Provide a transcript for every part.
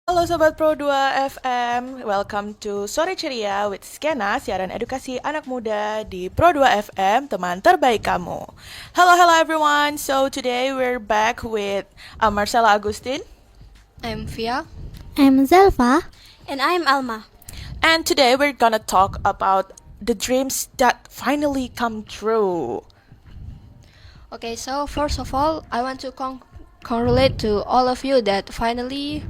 Halo Sobat Pro 2 FM, welcome to Sore Ceria with Skena, siaran edukasi anak muda di Pro 2 FM, teman terbaik kamu. Hello everyone, so today we're back with Marcela Agustin. I'm Fia. I'm Zelva. And I'm Alma. And today we're gonna talk about the dreams that finally come true. Okay, so first of all, I want to congratulate to all of you that finally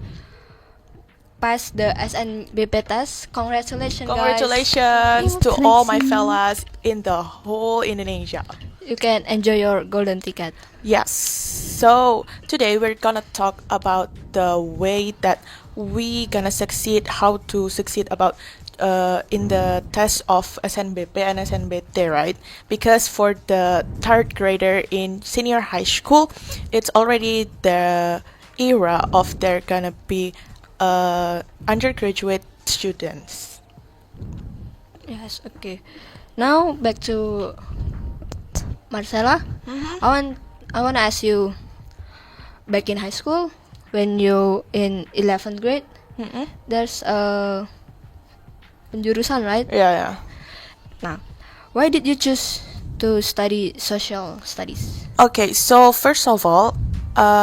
passed the SNBP test. Congratulations, Congratulations to all my fellas in the whole Indonesia. guys. You can enjoy your golden ticket. Yes. So today we're gonna talk about the way that we gonna succeed, how to succeed about in the test of SNBP and SNBT, right? Because for the third grader in senior high school, it's already the era of they're gonna be undergraduate students. Yes, okay. Now back to Marcela. I want to ask you, back in high school when you in 11th grade, there's a penjurusan, right? Yeah. Now, why did you choose to study social studies? Okay, so first of all,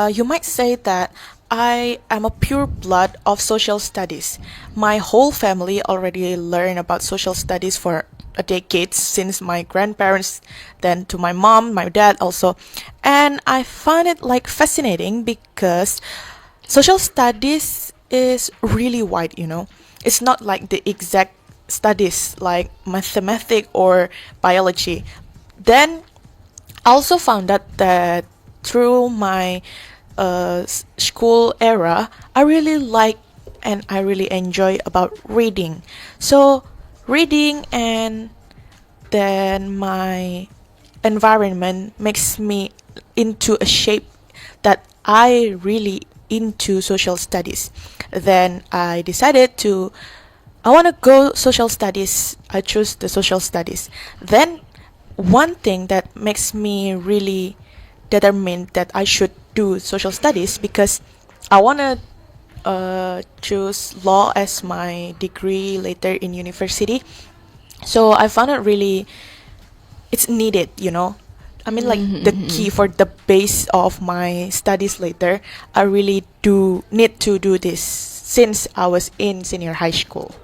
you might say that I am a pure blood of social studies. My whole family already learned about social studies for a decade, since my grandparents, then to my mom, my dad also. And I find it like fascinating because social studies is really wide, you know. It's not like the exact studies like mathematics or biology. Then I also found out that through my school era, I really like and I really enjoy about reading. So reading and then my environment makes me into a shape that I really into social studies. Then I decided to I want to go social studies. I choose the social studies. Then one thing that makes me really determined that I should do social studies because I want to choose law as my degree later in university. So I found it really it's needed, you know. I mean like the key for the base of my studies later. I really do need to do this since I was in senior high school.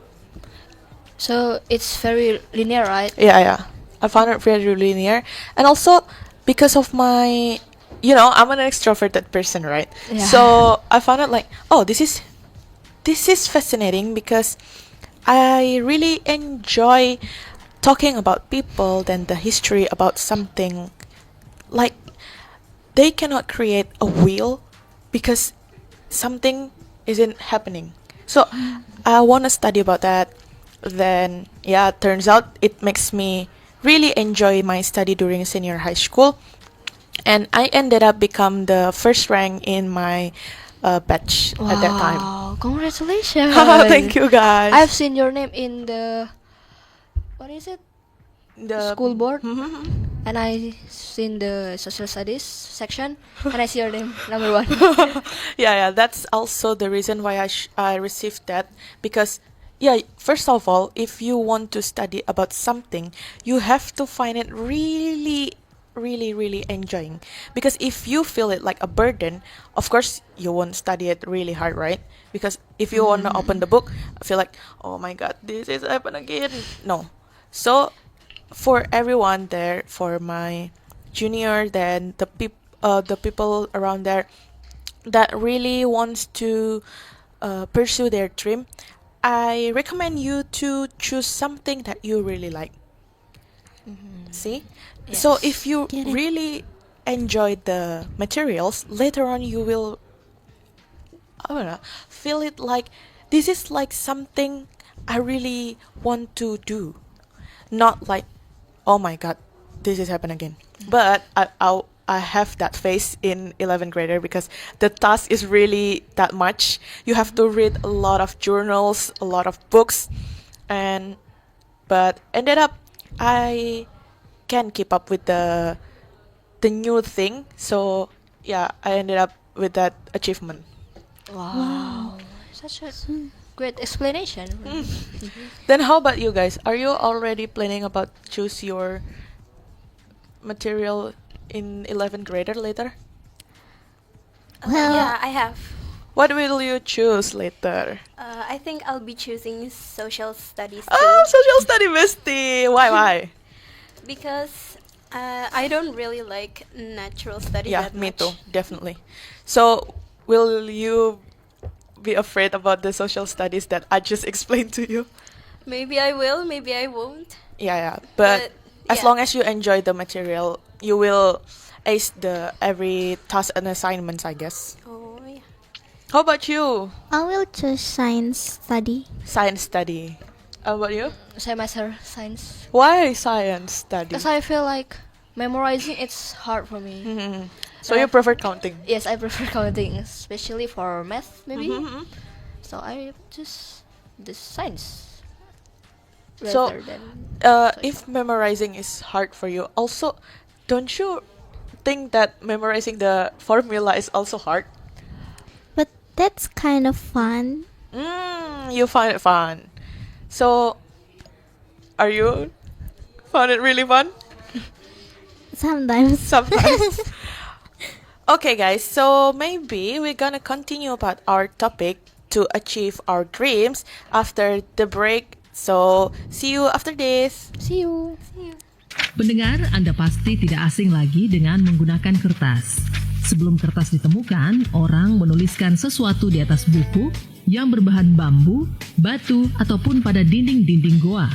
So it's very linear, right? Yeah. I found it very linear, and also because of my, I'm an extroverted person, right? Yeah. So I found it like, oh, this is fascinating because I really enjoy talking about people, then the history about something. Like they cannot create a wheel because something isn't happening. So I want to study about that. Then yeah, turns out it makes me really enjoy my study during senior high school, and I ended up become the first rank in my batch at that time. Wow, congratulations. Thank you guys. I've seen your name in the, what is it? The School board. Mhm. And I seen the social studies section and I see your name number 1. Yeah, that's also the reason why I received that because yeah, first of all, if you want to study about something, you have to find it really enjoying. Because if you feel it like a burden, of course you won't study it really hard, right? Because if you want to open the book, I feel like, oh my god, this is happen again. No. So for everyone there, for my junior, then the people around there that really wants to pursue their dream, I recommend you to choose something that you really like. See? So Yes. if you Get it. really enjoy the materials, later on you will, I don't know, feel it like this is like something I really want to do. Not like, oh my god, this is happening again. But I have that phase in 11th grader because the task is really that much. You have to read a lot of journals, a lot of books, and but ended up I can keep up with the new thing. So yeah, I ended up with that achievement. Wow. such a great explanation. Then how about you guys? Are you already planning about choose your material in 11th grader later? Well, Yeah, I have. What will you choose later? I think I'll be choosing social studies too Oh, social study bestie. Why? because I don't really like natural studies Yeah, that me much. too, definitely. So, will you be afraid about the social studies that I just explained to you? Maybe I will, maybe I won't. Yeah. But as yeah. long as you enjoy the material, you will ace the every task and assignments, I guess. Oh yeah. How about you? I will choose science study. Science study. How about you? Semester science. Why science study? Because I feel like memorizing it's hard for me. Mhm. So you prefer counting? Yes, I prefer counting, especially for math maybe. Mhm. So I choose the science So, rather than if memorizing is hard for you, also, don't you think that memorizing the formula is also hard? But that's kind of fun. You find it fun. So, are you found it really fun? Sometimes. Sometimes. Okay, guys, so maybe we're gonna continue about our topic to achieve our dreams after the break. So, see you after this. see you. Pendengar, Anda pasti tidak asing lagi dengan menggunakan kertas. Sebelum kertas ditemukan, orang menuliskan sesuatu di atas buku yang berbahan bambu, batu, ataupun pada dinding-dinding goa.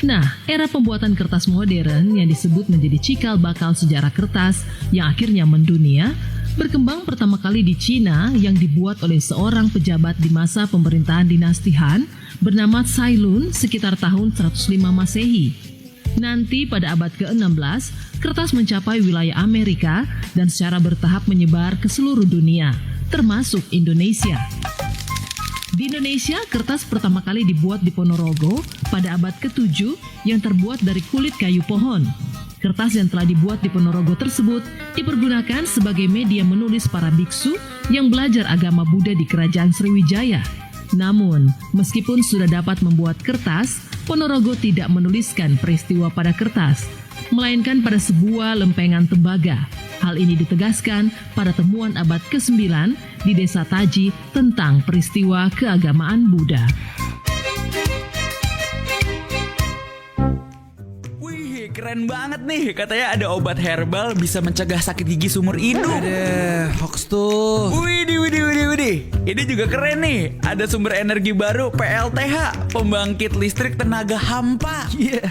Nah, era pembuatan kertas modern yang disebut menjadi cikal bakal sejarah kertas yang akhirnya mendunia, berkembang pertama kali di Cina yang dibuat oleh seorang pejabat di masa pemerintahan dinasti Han bernama Cai Lun sekitar tahun 105 Masehi. Nanti pada abad ke-16, kertas mencapai wilayah Amerika dan secara bertahap menyebar ke seluruh dunia, termasuk Indonesia. Di Indonesia, kertas pertama kali dibuat di Ponorogo pada abad ke-7 yang terbuat dari kulit kayu pohon. Kertas yang telah dibuat di Ponorogo tersebut dipergunakan sebagai media menulis para biksu yang belajar agama Buddha di Kerajaan Sriwijaya. Namun, meskipun sudah dapat membuat kertas, Ponorogo tidak menuliskan peristiwa pada kertas, melainkan pada sebuah lempengan tembaga. Hal ini ditegaskan pada temuan abad ke-9 di Desa Taji tentang peristiwa keagamaan Buddha. Wih, keren banget nih. Katanya ada obat herbal bisa mencegah sakit gigi seumur hidup. Ada hoax tuh. Widih. Ini juga keren nih. Ada sumber energi baru PLTH, pembangkit listrik tenaga hampa. Iya,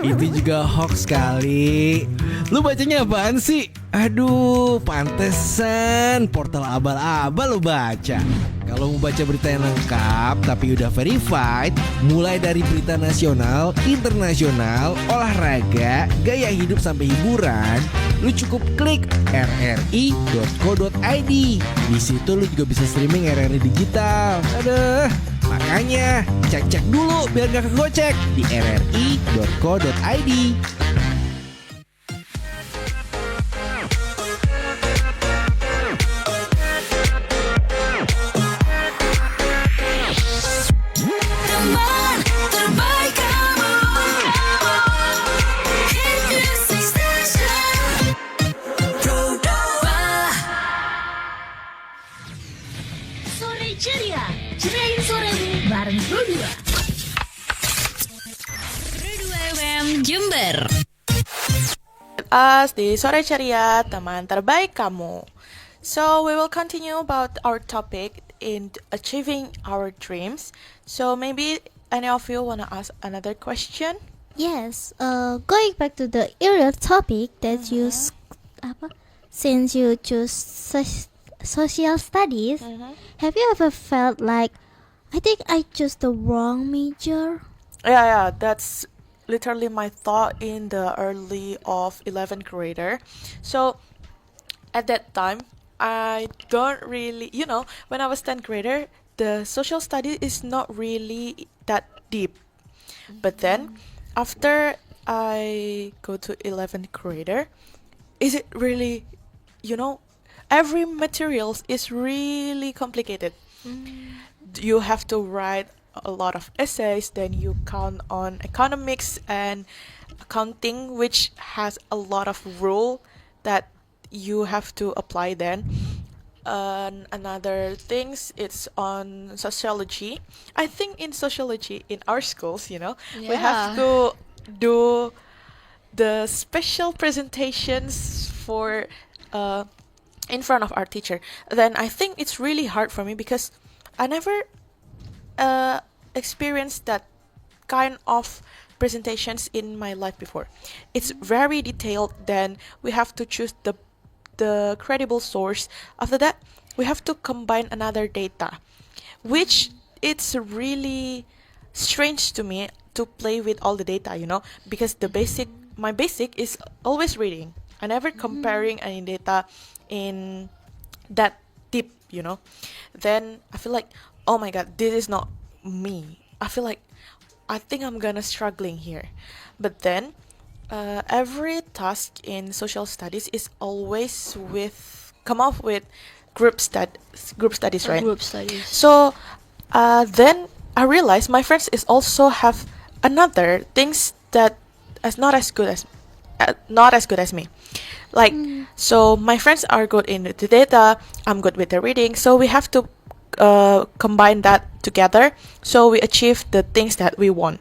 itu juga hoax kali. Lu bacanya apaan sih? Aduh, pantesan portal abal-abal lu baca. Kalau mau baca berita yang lengkap tapi udah verified, mulai dari berita nasional, internasional, olahraga, gaya hidup sampai hiburan, lu cukup klik rri.co.id. Di situ lu juga bisa streaming RRI digital. Aduh, makanya cek-cek dulu biar gak kegocek di rri.co.id. Sore ceria, ceriain soremu bareng Pro 2. Pro 2 FM Jember. Us di Sore Ceria, teman terbaik kamu. So we will continue about our topic in achieving our dreams. So maybe any of you wanna ask another question? Yes, going back to the earlier topic that since you choose social studies, have you ever felt like, I think I chose the wrong major? Yeah, that's literally my thought in the early of 11th grader. So at that time, I don't really, when I was 10th grader, the social study is not really that deep. But then, after I go to 11th grader, is it really, every materials is really complicated. you have to write a lot of essays, then you count on economics and accounting, which has a lot of rule that you have to apply then. Another things, it's on sociology. I think in sociology in our schools, we have Yeah. to do the special presentations for uh, in front of our teacher. Then I think it's really hard for me because I never experienced that kind of presentations in my life before. It's very detailed. Then we have to choose the credible source. After that, we have to combine another data, which it's really strange to me to play with all the data, because my basic is always reading. I never comparing any data in that deep. Then I feel like, oh my god, this is not me. I think I'm gonna struggling here. But then every task in social studies is always come up with group studies, right? Group studies. So then I realized my friends is also have another things that is not as good as me. Like, so my friends are good in the data, I'm good with the reading, so we have to combine that together so we achieve the things that we want.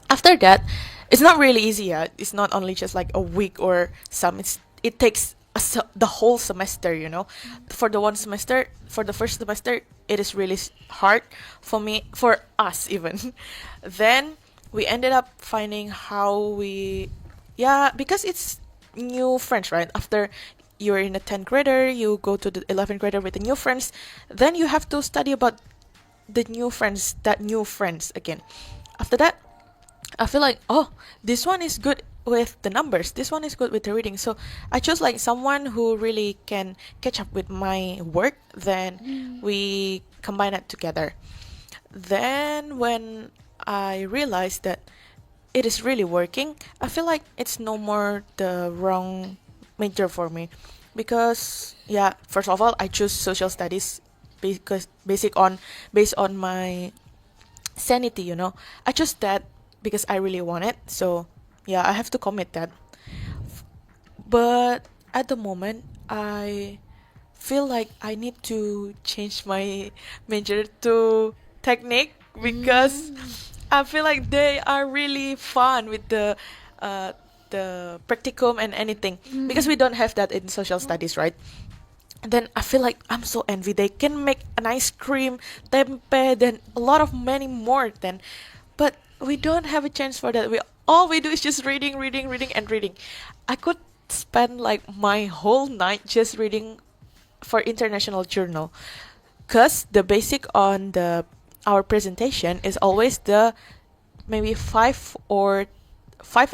After that, it's not really easy. It's not only just like a week or some. It takes the whole semester. For the first semester, it is really hard for us even. Then we ended up finding because it's new friends, right? After you're in a 10th grader, you go to the 11th grader with the new friends, then you have to study about the new friends again. After that, I feel like, oh, this one is good with the numbers, this one is good with the reading, so I chose like someone who really can catch up with my work, then we combine it together. Then when I realized that it is really working, I feel like it's no more the wrong major for me, because first of all, I choose social studies because based on my sanity. I chose that because I really want it, so I have to commit that. But at the moment, I feel like I need to change my major to technique, because I feel like they are really fun with the practicum and anything, because we don't have that in social studies, right? Then I feel like I'm so envy. They can make an ice cream, tempe, then a lot of many more. Then, but we don't have a chance for that. All we do is just reading, and reading. I could spend like my whole night just reading for international journal, cause the basic on our presentation is always the maybe 5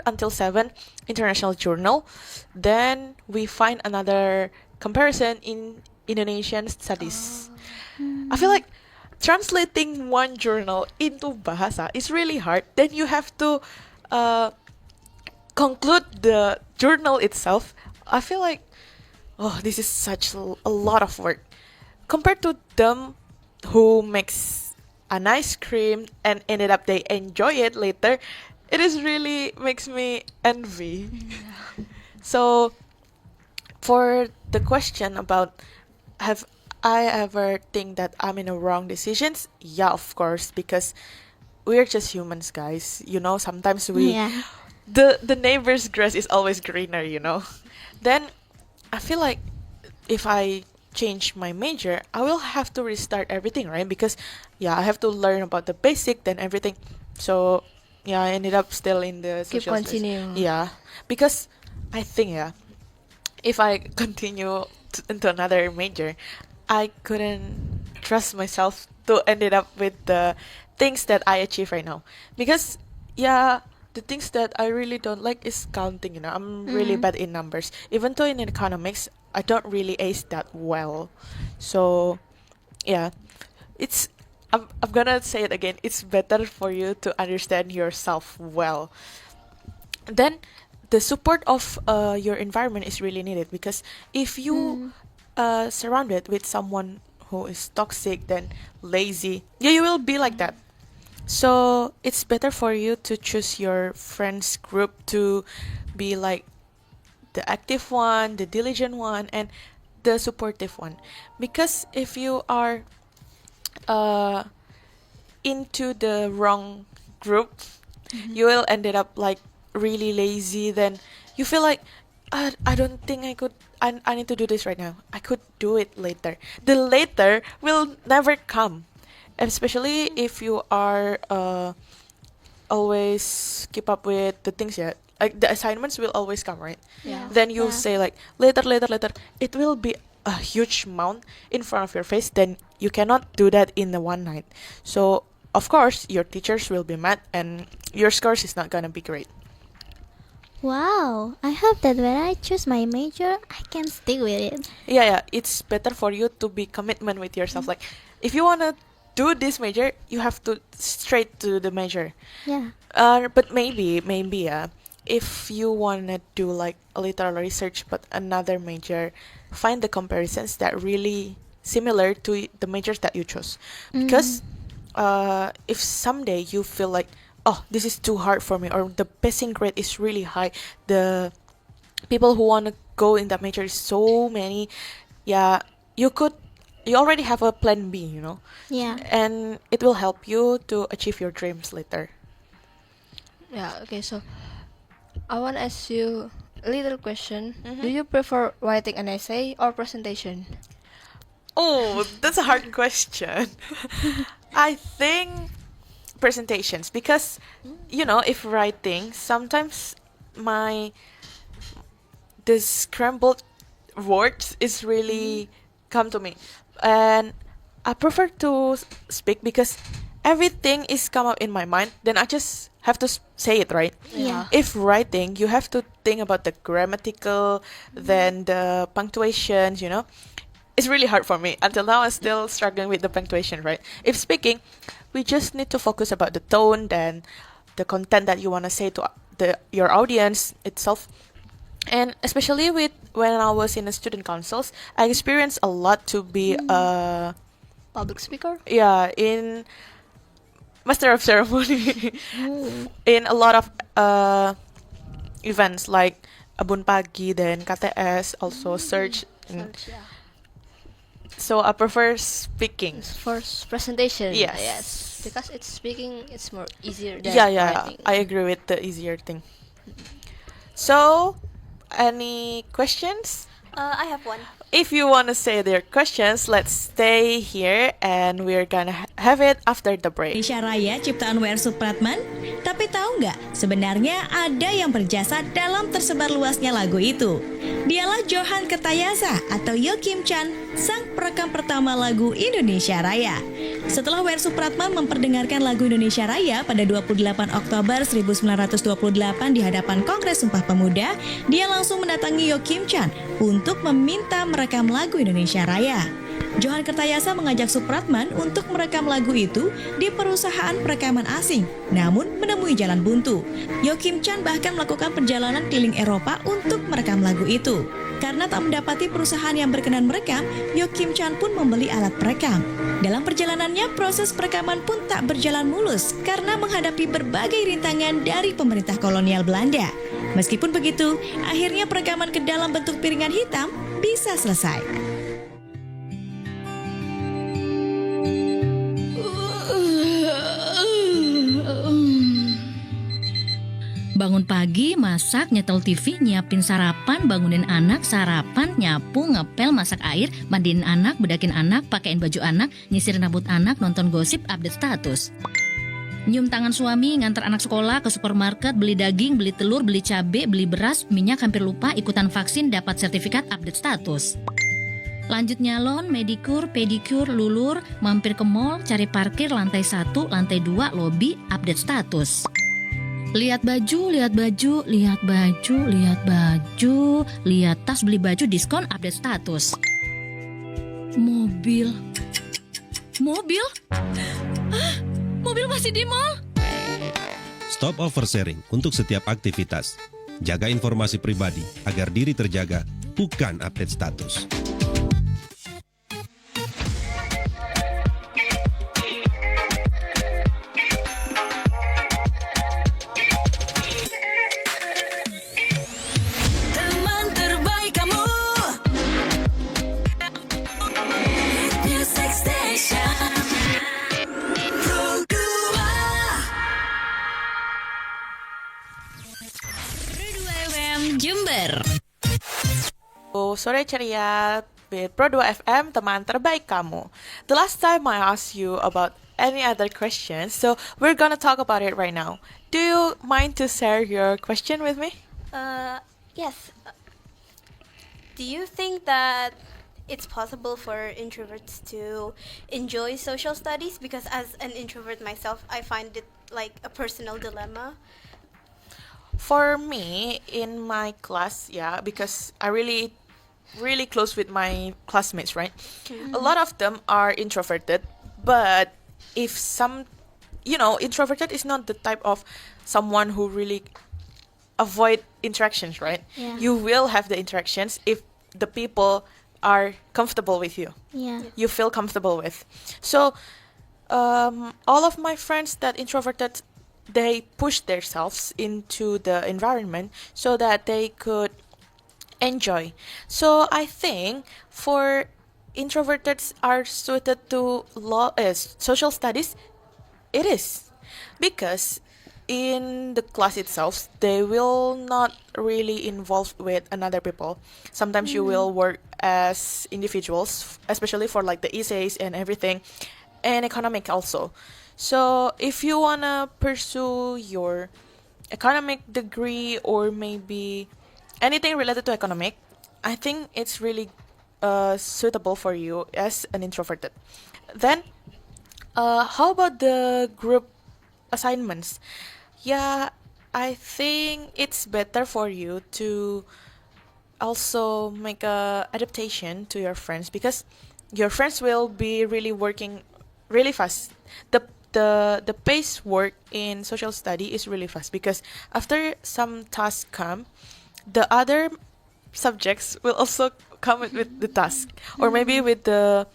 until 7 international journal. Then we find another comparison in Indonesian studies. I feel like translating one journal into bahasa is really hard. Then you have to conclude the journal itself. I feel like, oh, this is such a lot of work compared to them who makes an ice cream and ended up they enjoy it later. It is really makes me envy. So for the question about have I ever think that I'm in a wrong decisions? Yeah, of course, because we're just humans, guys. Sometimes Yeah. the neighbor's grass is always greener. Then I feel like if I change my major, I will have to restart everything, right? Because I have to learn about the basic, then everything. So I ended up still in the Keep social studies. continue. Yeah, because I think if I continue into another major, I couldn't trust myself to ended up with the things that I achieve right now. Because the things that I really don't like is counting. I'm really bad in numbers. Even though in economics, I don't really ace that well. So it's I'm gonna say it again. It's better for you to understand yourself well. Then the support of your environment is really needed, because if you surrounded with someone who is toxic, then lazy. Yeah, you will be like that. So it's better for you to choose your friends group to be like the active one, the diligent one, and the supportive one. Because if you are uh, into the wrong group, you will ended up like really lazy. Then you feel like, I don't think I could. I need to do this right now. I could do it later. The later will never come, especially if you are always keep up with the things. Yeah, like the assignments will always come, right? Yeah. Then you Yeah. say like later, later, later. It will be a huge amount in front of your face. Then you cannot do that in the one night. So of course your teachers will be mad and your scores is not gonna be great. Wow, I hope that when I choose my major, I can stick with it. Yeah, it's better for you to be commitment with yourself. Like if you wanna do this major, you have to straight to the major. Yeah. But maybe if you wanna do like a little research but another major, find the comparisons that really similar to the majors that you chose. Because if someday you feel like, oh, this is too hard for me, or the passing grade is really high, the people who wanna go in that major is so many, yeah, you already have a plan B, Yeah. and it will help you to achieve your dreams later. Yeah, okay, so I want to ask you a little question. Mhm. Do you prefer writing an essay or presentation? Oh, that's a hard question. I think presentations, because if writing, sometimes the scrambled words is really come to me, and I prefer to speak because everything is come up in my mind, then I just have to say it, right? Yeah. If writing, you have to think about the grammatical, then the punctuations, it's really hard for me. Until now, I'm still struggling with the punctuation, right? If speaking, we just need to focus about the tone, then the content that you want to say to your audience itself. And especially with when I was in the student councils, I experienced a lot to be Public speaker? in master of ceremony in a lot of events like Abun Pagi, then KTS, also Search. Search, yeah. So I prefer speaking. First presentation. Yes. Because it's speaking, it's more easier than Yeah, writing. I agree with the easier thing. So, any questions? I have one. If you want to say their questions, let's stay here and we're gonna have it after the break. Indonesia Raya ciptaan W.R. Supratman. Tapi tahu nggak, sebenarnya ada yang berjasa dalam tersebar luasnya lagu itu. Dialah Johan Kertayasa atau Yo Kim Chan, sang perekam pertama lagu Indonesia Raya. Setelah W.R. Supratman memperdengarkan lagu Indonesia Raya pada 28 Oktober 1928 di hadapan Kongres Sumpah Pemuda, dia langsung mendatangi Yo Kim Chan untuk meminta merekam lagu Indonesia Raya. Johan Kertayasa mengajak Supratman untuk merekam lagu itu di perusahaan perekaman asing, namun menemui jalan buntu. Yo Kim Chan bahkan melakukan perjalanan keliling Eropa untuk merekam lagu itu. Karena tak mendapati perusahaan yang berkenan merekam, Yo Kim Chan pun membeli alat perekam. Dalam perjalanannya, proses perekaman pun tak berjalan mulus karena menghadapi berbagai rintangan dari pemerintah kolonial Belanda. Meskipun begitu, akhirnya perekaman ke dalam bentuk piringan hitam bisa selesai. Bangun pagi, masak, nyetel TV, nyiapin sarapan, bangunin anak, sarapan, nyapu, ngepel, masak air, mandiin anak, bedakin anak, pakein baju anak, nyisirin rambut anak, nonton gosip, update status. Nyium tangan suami, ngantar anak sekolah, ke supermarket, beli daging, beli telur, beli cabai, beli beras, minyak, hampir lupa, ikutan vaksin, dapat sertifikat, update status. Lanjut nyalon, medikur, pedikur, lulur, mampir ke mall, cari parkir, lantai 1, lantai 2, lobi, update status. Lihat baju, lihat baju, lihat baju, lihat baju, lihat tas, beli baju, diskon, update status. Mobil. Mobil? Hah? Mobil masih di mall? Stop oversharing untuk setiap aktivitas. Jaga informasi pribadi agar diri terjaga, bukan update status. Sore Ceria with Pro 2 FM, teman terbaik kamu. The last time I asked you about any other questions, so we're gonna talk about it right now. Do you mind to share your question with me? Yes. Do you think that it's possible for introverts to enjoy social studies? Because as an introvert myself, I find it like a personal dilemma. For me, in my class, yeah, because I really close with my classmates, right? A lot of them are introverted, but if introverted is not the type of someone who really avoid interactions, right? Yeah. You will have the interactions if the people are comfortable with you. Yeah. You feel comfortable with. So, all of my friends that introverted, they push themselves into the environment so that they could enjoy. So I think for introverts are suited to social studies, it is because in the class itself they will not really involve with another people. Sometimes you will work as individuals, especially for like the essays and everything, and economic also. So if you wanna pursue your economic degree or maybe anything related to economic, I think it's really suitable for you as an introverted. Then, how about the group assignments? Yeah, I think it's better for you to also make a adaptation to your friends because your friends will be really working really fast. The pace work in social study is really fast because after some tasks come, the other subjects will also come with the task or maybe with the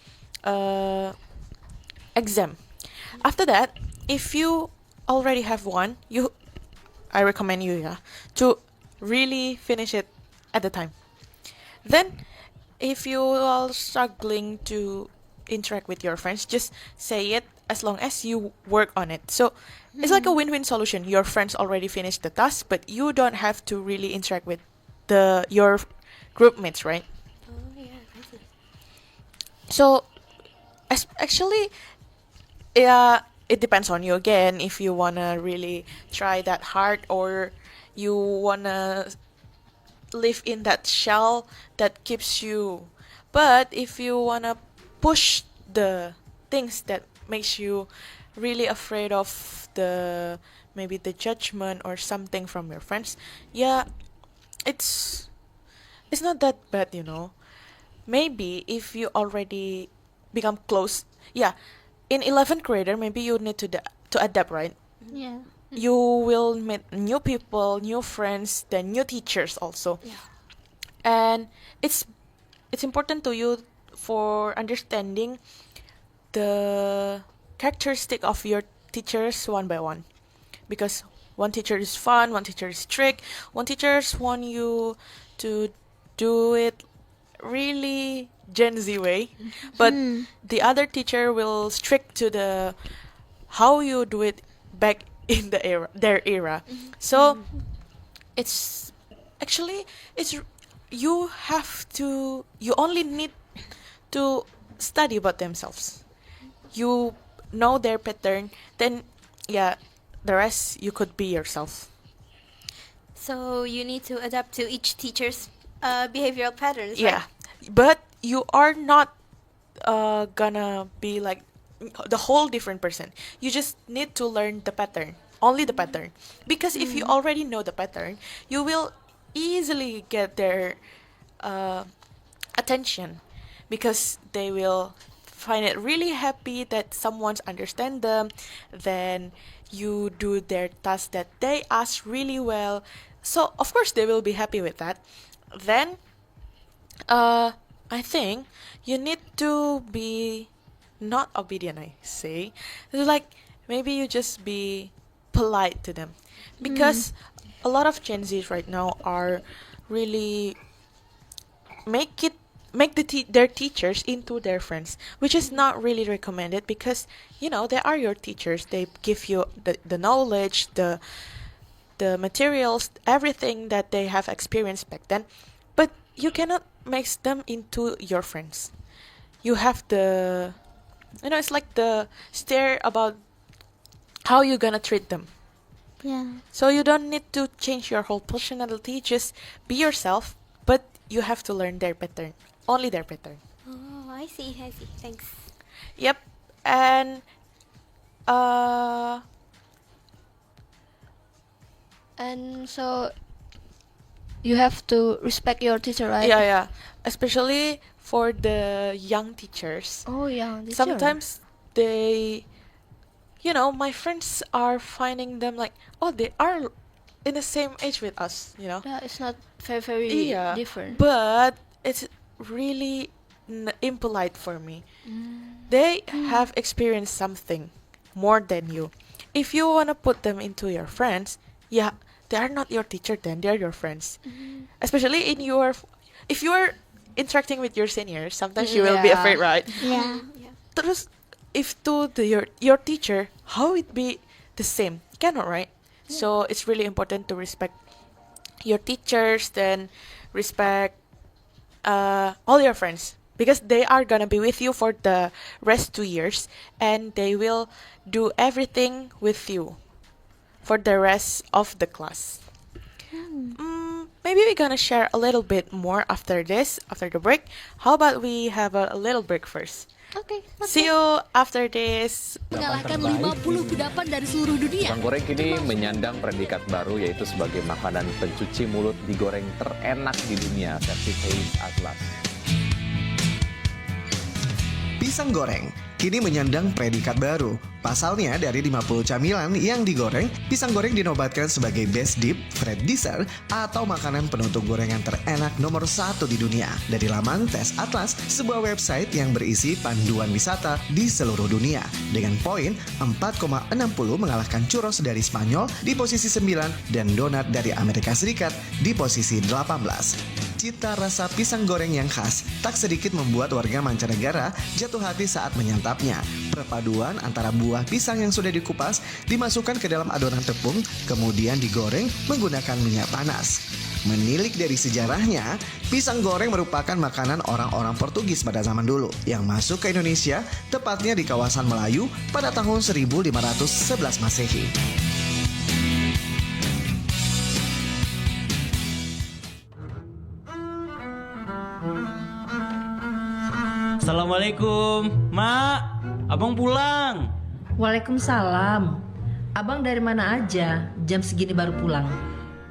exam. After that, if you already have one, I recommend you, yeah, to really finish it at the time. Then, if you are struggling to interact with your friends, just say it as long as you work on it. So it's like a win-win solution. Your friends already finished the task, but you don't have to really interact with your group mates, right? Oh yeah, I see. So actually, yeah, it depends on you again if you wanna really try that hard or you wanna live in that shell that keeps you. But if you wanna push the things that makes you really afraid of maybe the judgment or something from your friends, yeah, it's not that bad. Maybe if you already become close, yeah, in 11th grader, maybe you need to adapt, right? Yeah. You will meet new people, new friends, then new teachers also. Yeah. And it's important to you for understanding the characteristic of your teachers one by one, because one teacher is fun, one teacher is strict, one teachers want you to do it really Gen Z way, but the other teacher will strict to the how you do it back in their era. So it's actually you only need to study about themselves. You know their pattern, then yeah, the rest you could be yourself. So you need to adapt to each teacher's behavioral patterns, Yeah, right? but you are not gonna be like the whole different person. You just need to learn the pattern, only the pattern. Because if you already know the pattern, you will easily get their attention because they will find it really happy that someone's understand them. Then you do their task that they ask really well. So of course they will be happy with that. Then I think you need to be not obedient, I say. It's like maybe you just be polite to them. Because a lot of Gen Zs right now are really make their teachers into their friends, which is not really recommended because they are your teachers. They give you the knowledge, the materials, everything that they have experienced back then. But you cannot mix them into your friends. You have the, it's like the stare about how you gonna treat them. Yeah. So you don't need to change your whole personality. Just be yourself, but you have to learn their pattern. Only their pattern. Oh, I see. Thanks. Yep. And And so you have to respect your teacher, right? yeah. Especially for the young teachers. Oh yeah. Sometimes they, my friends are finding them like, oh, they are in the same age with us. Yeah, it's not very Yeah, different. but it's really impolite for me. They have experienced something more than you. If you want to put them into your friends, yeah, they are not your teacher then, they're your friends. Especially if you are interacting with your seniors, sometimes you will be Yeah. afraid, right? Yeah. Terus, if to your teacher, how it be the same? Cannot, right? So it's really important to respect your teachers, then respect all your friends, because they are gonna be with you for the rest 2 years, and they will do everything with you for the rest of the class. Maybe we're gonna share a little bit more after the break. How about we have a little break first? Okay. See you after this. Mengalahkan 50 kudapan dari seluruh dunia. Pisang goreng kini menyandang predikat baru, yaitu sebagai makanan pencuci mulut digoreng terenak di dunia versi Taste Atlas. Pisang goreng kini menyandang predikat baru. Pasalnya, dari 50 camilan yang digoreng, pisang goreng dinobatkan sebagai best dip, Fred dessert, atau makanan penutup gorengan terenak nomor 1 di dunia. Dari laman Tes Atlas, sebuah website yang berisi panduan wisata di seluruh dunia. Dengan poin 4,60 mengalahkan churros dari Spanyol di posisi 9 dan donat dari Amerika Serikat di posisi 18. Cita rasa pisang goreng yang khas tak sedikit membuat warga mancanegara jatuh hati saat menyantapnya. Perpaduan antara buah pisang yang sudah dikupas dimasukkan ke dalam adonan tepung, kemudian digoreng menggunakan minyak panas. Menilik dari sejarahnya, pisang goreng merupakan makanan orang-orang Portugis pada zaman dulu yang masuk ke Indonesia, tepatnya di kawasan Melayu pada tahun 1511 Masehi. Assalamualaikum, Mak. Abang pulang. Waalaikumsalam. Abang dari mana aja? Jam segini baru pulang.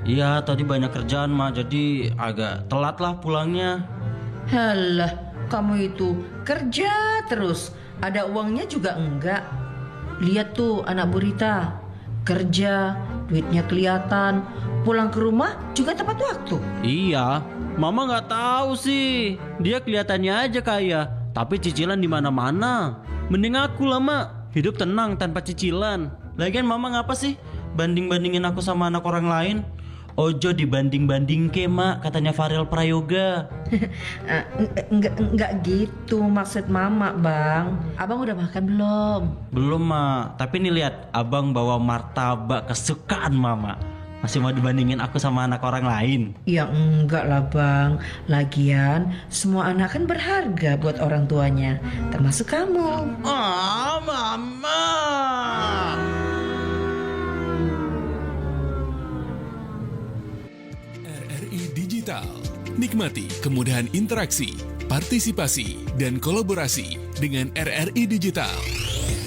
Iya, tadi banyak kerjaan, Mak. Jadi agak telat lah pulangnya. Halah, kamu itu kerja terus. Ada uangnya juga enggak. Lihat tuh anak Burita. Kerja, duitnya kelihatan. Pulang ke rumah juga tepat waktu. Iya, Mama nggak tahu sih. Dia kelihatannya aja kaya, tapi cicilan di mana-mana. Mending aku lah, Mak. Hidup tenang tanpa cicilan. Lagian Mama ngapa sih banding-bandingin aku sama anak orang lain? Ojo dibanding-banding ke, Mak, katanya Farel Prayoga. Enggak gitu maksud Mama, Bang. Abang udah makan belum? Belum, Mak. Tapi nih lihat, Abang bawa martabak kesukaan Mama. Masih mau dibandingin aku sama anak orang lain? Ya enggak lah, Bang. Lagian semua anak kan berharga buat orang tuanya, termasuk kamu. Ah, Mama. RRI Digital. Nikmati kemudahan interaksi, partisipasi, dan kolaborasi dengan RRI Digital.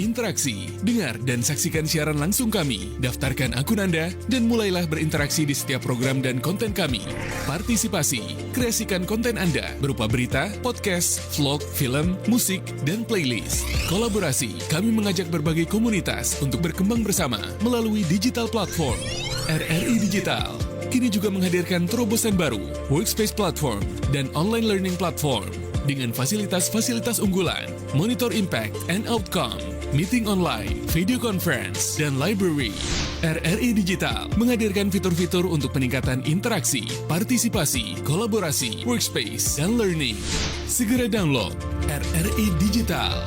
Interaksi, dengar dan saksikan siaran langsung kami, daftarkan akun Anda, dan mulailah berinteraksi di setiap program dan konten kami. Partisipasi, kreasikan konten Anda berupa berita, podcast, vlog, film, musik, dan playlist. Kolaborasi, kami mengajak berbagai komunitas untuk berkembang bersama melalui digital platform. RRI Digital kini juga menghadirkan terobosan baru, workspace platform, dan online learning platform dengan fasilitas-fasilitas unggulan, monitor impact and outcome, meeting online, video conference, dan library. RRI Digital menghadirkan fitur-fitur untuk peningkatan interaksi, partisipasi, kolaborasi, workspace, dan learning. Segera download RRI Digital.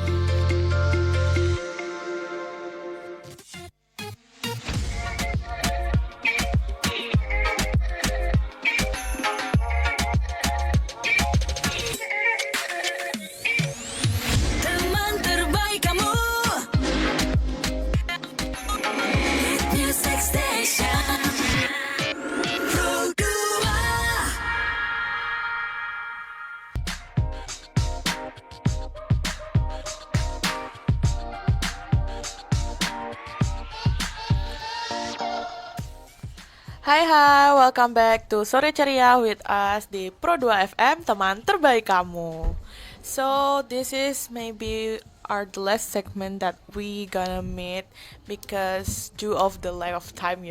Hai, welcome back to Sore Ceria with us di Pro 2 FM, teman terbaik kamu. So, this is maybe the last segment that we gonna meet because due of the lack of time,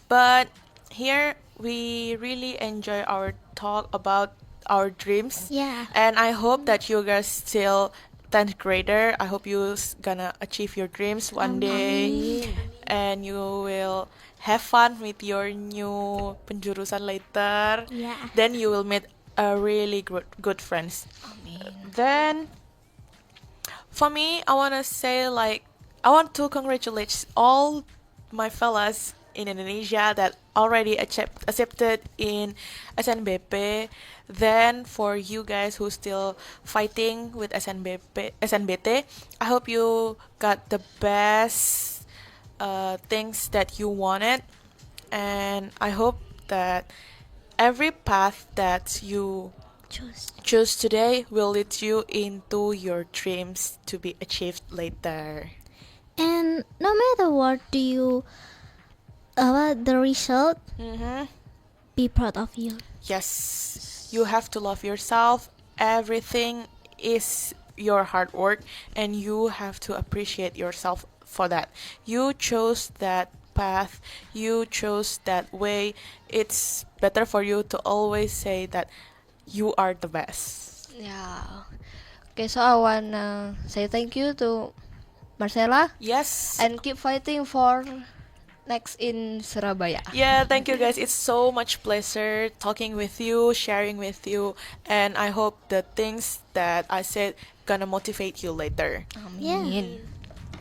But here we really enjoy our talk about our dreams. Yeah. And I hope that you guys still 10th grader. I hope you gonna achieve your dreams one day. And you will have fun with your new penjurusan later. Yeah. Then you will meet a really good friends. Then for me, I want to say I want to congratulate all my fellas in Indonesia that already accepted in SNBP. Then for you guys who still fighting with SNBT, I hope you got the best things that you wanted, and I hope that every path that you choose today will lead you into your dreams to be achieved later. And no matter what do you the result, be proud of you. Yes, you have to love yourself. Everything is your hard work, and you have to appreciate yourself for that. You chose that path, you chose that way. It's better for you to always say that you are the best. Yeah. Okay, so I wanna say thank you to Marcella. Yes. And keep fighting for next in Surabaya. Yeah, thank you guys. It's so much pleasure talking with you, sharing with you, and I hope the things that I said gonna motivate you later. Amin.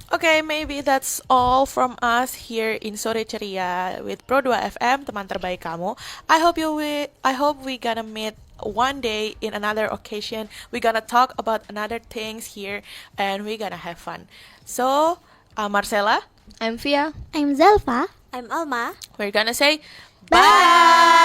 Okay, maybe that's all from us here in Sore Ceria with Pro 2 FM, teman terbaik kamu. I hope we gonna meet one day in another occasion. We gonna talk about another things here, and we gonna have fun. So, Marcella, I'm Via. I'm Zelfa. I'm Alma. We're gonna say bye.